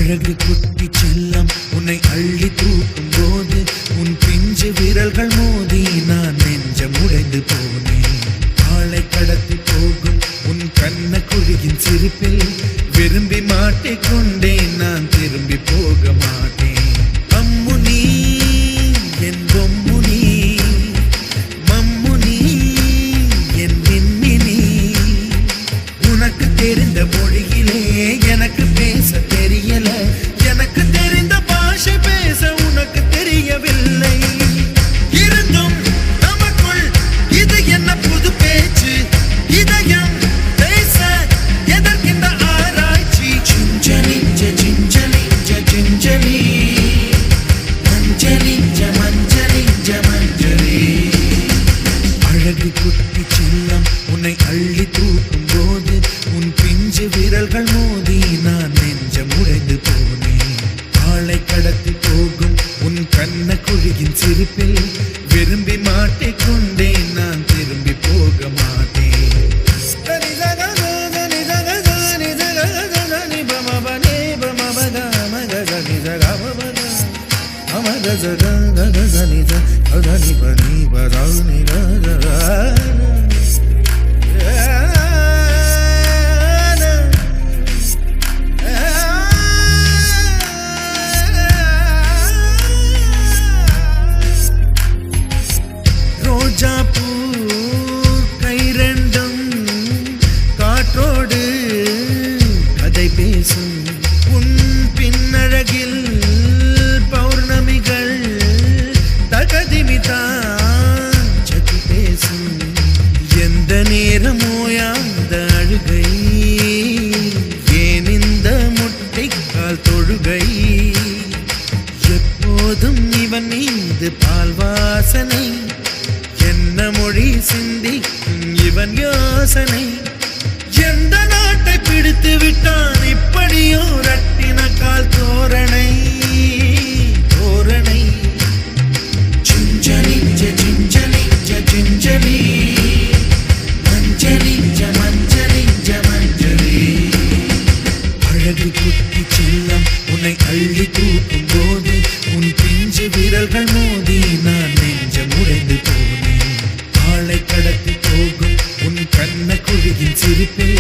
அழகு குட்டி செல்லம் உன்னை அள்ளி தூக்கும் போது உன் பிஞ்சு விரல்கள் மோதி நான் நெஞ்சம் உடைந்து போனேன். ஆளை கடத்தி போகும் உன் கண்ண குழியின் சிரிப்பில் விரும்பி மாட்டிக்கொண்டேன். நான் திரும்பி போக மாட்டேன். அம்மு நீ என் பொம்மு நீ, மம்மு நீ என் விண்மினி. உனக்கு தெரிந்த மொழியிலே எனக்கு பேச தெரியல, எனக்கு தெரிந்த பாஷை பேச உனக்கு தெரியவில்லை. இருந்தும் நமக்குள் இது என்ன புது பேச்சு, இதயம் பேச எதற்கின்ற ஆராய்ச்சி. Gingelly gingelly gingelly மஞ்சளி மஞ்சளி மஞ்சளி. அழகு குட்டி செல்லம் உன்னை அள்ளி தூக்கும் போது உன் பிஞ்சு விரல்கள் மோதி நான் நெஞ்சம் உடைந்து போனேன். ஆளை கடத்தி போகும் உன் கண்ண குழியின் சிரிப்பில் விரும்பி மாட்டிக்கொண்டேன். நான் திரும்பி போக மாட்டேன். ரோஜா பூ கை ரெண்டும் காற்றோடு கதை பேசும். உன் பின்னழகில் பௌர்ணமிகள் தகதிமிதான் சதி பேசும். எந்த நேரமோயாந்த அழுகை, ஏன் இந்த முட்டைக்கால் தொழுகை. எப்போதும் இவன் மீது பால் வாசனை, என்ன மொழி சிந்திக்கும் இவன் யோசனை. எந்த நாட்டை பிடித்து விட்டான் இப்படியோ ரட்டின கால் தோரணை தோரணை. Gingelly gingelly gingelly மஞ்சளி மஞ்சளி மஞ்சளி. அழகு குட்டி செல்லம் உன்னை அள்ளி தூக்கும் போது உன் பிஞ்சு விரல்கள் மோதி நான் நெஞ்சம் உடைந்து போனேன். ஆளை கடத்தி போகும் உன் கண்ண குழியின் சிரிப்பில்